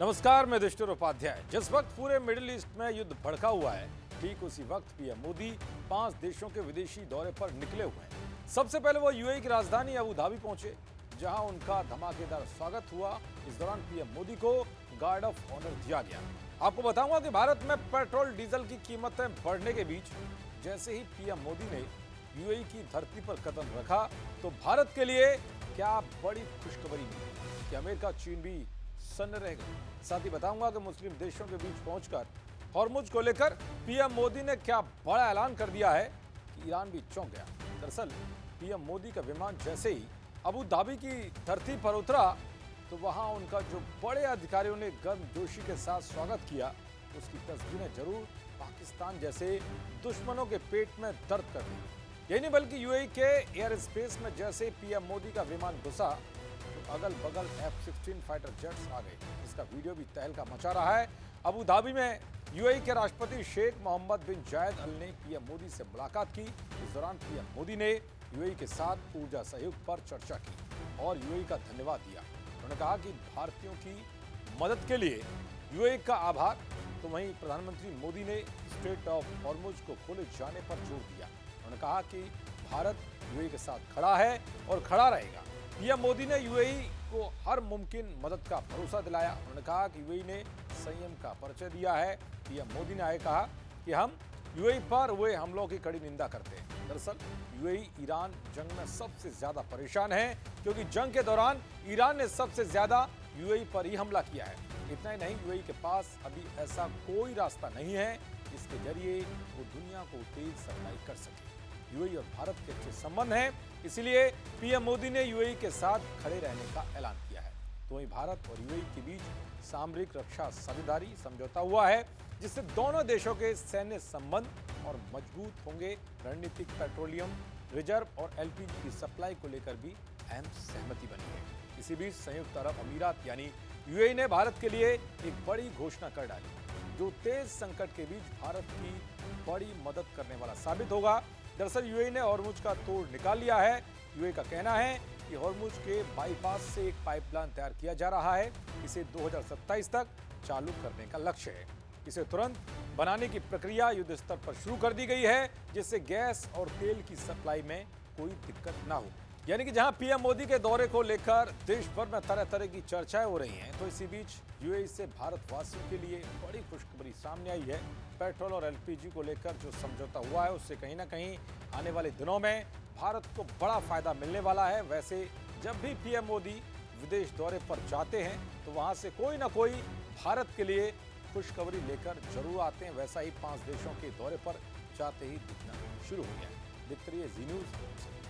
नमस्कार, मैं युधिष्ठिर उपाध्याय। जिस वक्त पूरे मिडिल ईस्ट में युद्ध भड़का हुआ है, ठीक उसी वक्त पीएम मोदी 5 देशों के विदेशी दौरे पर निकले हुए हैं। सबसे पहले वो यूएई की राजधानी अबू धाबी पहुंचे, जहां उनका धमाकेदार स्वागत हुआ। इस दौरान पीएम मोदी को गार्ड ऑफ ऑनर दिया गया। आपको बताऊंगा कि भारत में पेट्रोल डीजल की कीमतें बढ़ने के बीच जैसे ही पीएम मोदी ने यूएई की धरती पर कदम रखा, तो भारत के लिए क्या बड़ी खुशखबरी मिली कि अमेरिका, चीन भी सन्न रह गए। साथ ही बताऊंगा कि मुस्लिम देशों के बीच पहुंचकर हॉर्मुज को लेकर पीएम मोदी ने क्या बड़ा ऐलान कर दिया है कि ईरान भी चौंक गया। दरअसल पीएम मोदी का विमान जैसे ही अबू धाबी की धरती पर उतरा, तो वहां उनका जो बड़े अधिकारियों ने गर्मजोशी के साथ स्वागत किया, उसकी तस्वीरें जरूर पाकिस्तान जैसे दुश्मनों के पेट में दर्द कर दी। यही नहीं, बल्कि यूएई के एयर स्पेस में जैसे पीएम मोदी का विमान घुसा, तो अगल बगल F-16 फाइटर जेट्स आ गए। इसका वीडियो भी तहलका मचा रहा है। अबू धाबी में यूएई के राष्ट्रपति शेख मोहम्मद बिन जायद अल ने पीएम मोदी से मुलाकात की। इस दौरान पीएम मोदी ने यूएई के साथ ऊर्जा सहयोग पर चर्चा की और यूएई का धन्यवाद दिया। उन्होंने कहा कि भारतीयों की मदद के लिए यूएई का आभार। तो वहीं प्रधानमंत्री मोदी ने स्ट्रेट ऑफ हॉर्मुज को खोले जाने पर जोर दिया। उन्होंने कहा कि भारत यूएई के साथ खड़ा है और खड़ा रहेगा। पीएम मोदी ने यूएई को हर मुमकिन मदद का भरोसा दिलाया। उन्होंने कहा कि यूएई ने संयम का परिचय दिया है। पीएम मोदी ने आगे कहा कि हम यूएई पर हुए हमलों की कड़ी निंदा करते हैं। दरअसल यूएई ईरान जंग में सबसे ज्यादा परेशान है, क्योंकि जंग के दौरान ईरान ने सबसे ज्यादा यूएई पर ही हमला किया है। इतना ही नहीं, यूएई के पास अभी ऐसा कोई रास्ता नहीं है जिसके जरिए वो दुनिया को तेज सप्लाई कर सके। यूएई और भारत के अच्छे संबंध हैं, इसलिए पीएम मोदी ने यूएई के साथ खड़े रहने का ऐलान किया है। तो वहीं भारत और यूएई के बीच सामरिक रक्षा साझेदारी समझौता हुआ है, जिससे दोनों देशों के सैन्य संबंध और मजबूत होंगे। रणनीतिक पेट्रोलियम रिजर्व और एलपीजी की सप्लाई को लेकर भी अहम सहमति बनी है। इसी बीच संयुक्त अरब अमीरात यानी यूएई ने भारत के लिए एक बड़ी घोषणा कर डाली, जो तेज संकट के बीच भारत की बड़ी मदद करने वाला साबित होगा। दरअसल यूएई ने हॉर्मुज का तोड़ निकाल लिया है। यूएई का कहना है कि हॉर्मुज के बाईपास से एक पाइपलाइन तैयार किया जा रहा है। इसे 2027 तक चालू करने का लक्ष्य है। इसे तुरंत बनाने की प्रक्रिया युद्ध स्तर पर शुरू कर दी गई है, जिससे गैस और तेल की सप्लाई में कोई दिक्कत ना हो। यानी कि जहां पीएम मोदी के दौरे को लेकर देश भर में तरह तरह की चर्चाएं हो रही हैं, तो इसी बीच यूएई से भारतवासियों के लिए बड़ी खुशखबरी सामने आई है। पेट्रोल और एलपीजी को लेकर जो समझौता हुआ है, उससे कहीं ना कहीं आने वाले दिनों में भारत को बड़ा फायदा मिलने वाला है। वैसे जब भी पीएम मोदी विदेश दौरे पर जाते हैं, तो वहां से कोई ना कोई भारत के लिए खुशखबरी लेकर जरूर आते हैं। वैसा ही 5 देशों के दौरे पर जाते ही दिखना शुरू हो गया। देखते रहिए जी न्यूज़।